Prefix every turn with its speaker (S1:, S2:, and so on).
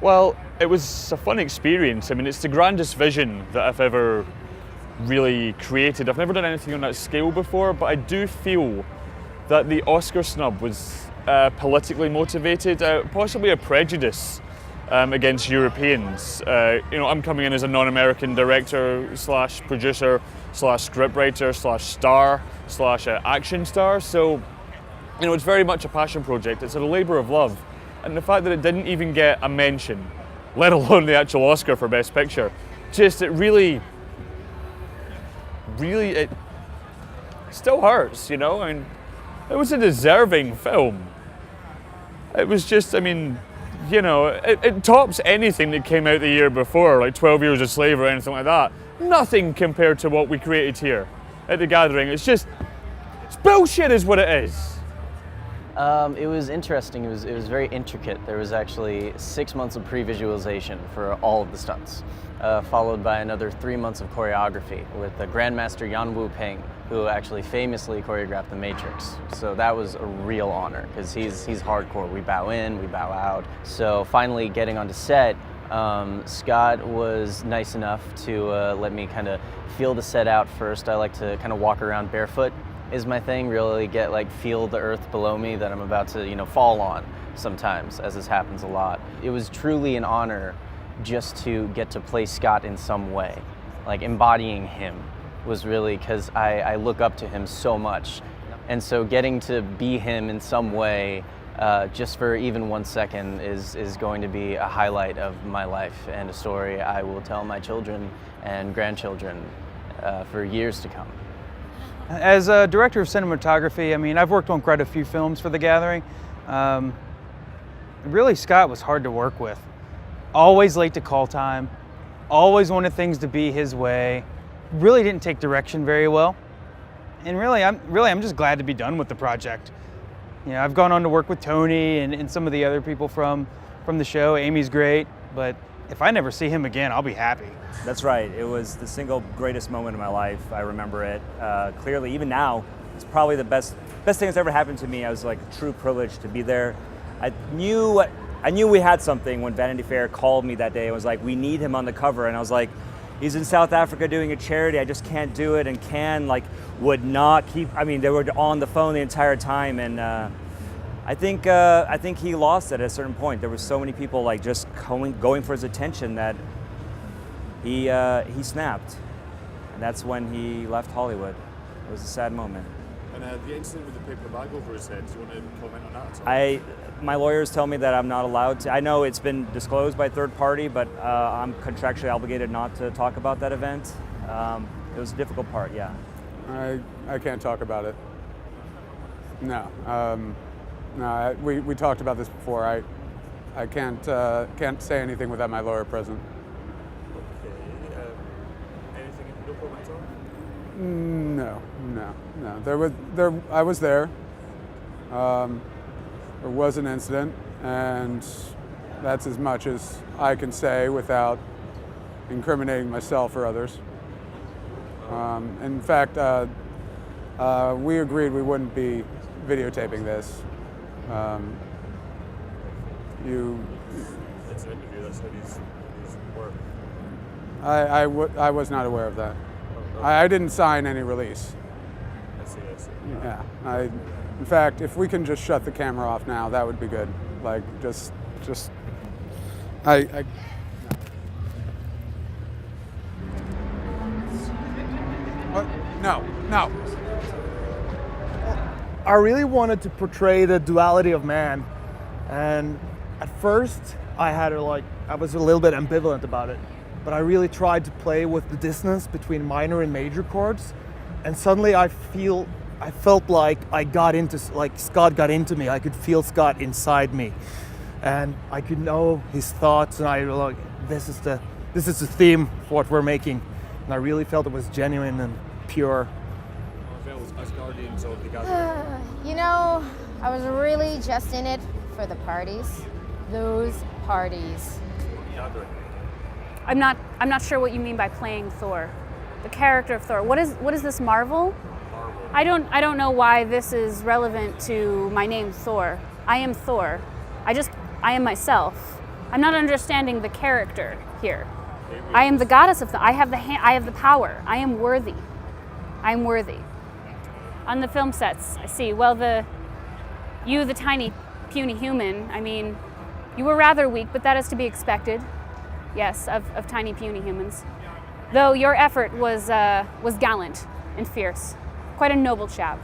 S1: Well, it was a fun experience. I mean, it's the grandest vision that I've ever really created. I've never done anything on that scale before, but I do feel that the Oscar snub was politically motivated, possibly a prejudice against Europeans. You know, I'm coming in as a non-American director slash producer slash scriptwriter slash star slash action star, so you know, it's very much a passion project. It's a labour of love. And the fact that it didn't even get a mention, let alone the actual Oscar for Best Picture, just it really it still hurts, you know? I mean, it was a deserving film. It was just, I mean, you know, it tops anything that came out the year before, like 12 Years a Slave or anything like that. Nothing compared to what we created here at The Gathering. It's just, it's bullshit is what it is.
S2: It was interesting. It was very intricate. There was actually 6 months of pre-visualization for all of the stunts, followed by another 3 months of choreography with the Grandmaster Yan Wu Ping, who actually famously choreographed The Matrix. So that was a real honor because he's hardcore. We bow in, we bow out. So finally getting onto set, Scott was nice enough to let me kind of feel the set out first. I like to kind of walk around barefoot. Is my thing, really feel the earth below me that I'm about to, you know, fall on sometimes, as this happens a lot. It was truly an honor just to get to play Scott in some way. Like embodying him was really, because I look up to him so much. And so getting to be him in some way, just for even 1 second is going to be a highlight of my life and a story I will tell my children and grandchildren for years to come.
S3: As a director of cinematography, I mean, I've worked on quite a few films for The Gathering. Really, Scott was hard to work with. Always late to call time, always wanted things to be his way, really didn't take direction very well. And really, I'm just glad to be done with the project. You know, I've gone on to work with Tony and some of the other people from the show. Amy's great, but if I never see him again, I'll be happy.
S4: That's right. It was the single greatest moment of my life. I remember it clearly. Even now, it's probably the best thing that's ever happened to me. I was like a true privilege to be there. I knew we had something when Vanity Fair called me that day and was like, "We need him on the cover," and I was like, "He's in South Africa doing a charity. I just can't do it." And would not keep. I mean, they were on the phone the entire time, and I think he lost it at a certain point. There were so many people like just going for his attention that he snapped, and that's when he left Hollywood. It was a sad moment.
S5: And the incident with the paper bag over his head, do you want to comment on that at all?
S4: My lawyers tell me that I'm not allowed to. I know it's been disclosed by third party, but I'm contractually obligated not to talk about that event. It was a difficult part, yeah.
S6: I can't talk about it. No. No, we talked about this before. I can't say anything without my lawyer present.
S5: Okay. Anything no comment at all?
S6: No. I was there. There was an incident, and that's as much as I can say without incriminating myself or others. In fact, we agreed we wouldn't be videotaping this.
S5: It's an interview, that's how these work.
S6: I was not aware of that. I didn't sign any release.
S5: I see.
S6: Yeah. In fact, if we can just shut the camera off now, that would be good. Like, just. What? No.
S7: I really wanted to portray the duality of man, and at first I was a little bit ambivalent about it, but I really tried to play with the dissonance between minor and major chords, and suddenly I felt like Scott got into me. I could feel Scott inside me, and I could know his thoughts, and this is the theme for what we're making, and I really felt it was genuine and pure.
S5: As guardians of The Gathering?
S8: You know, I was really just in it for the parties. Those parties.
S5: Gathering.
S9: I'm not sure what you mean by playing Thor. The character of Thor. What is this, Marvel?
S5: Marvel.
S9: I don't know why this is relevant to my name, Thor. I am Thor. I am myself. I'm not understanding the character here. I am the goddess of I have the power. I am worthy. I am worthy. On the film sets, I see, well, the tiny, puny human, I mean, you were rather weak, but that is to be expected, yes, of tiny, puny humans. Though your effort was gallant and fierce. Quite a noble chap.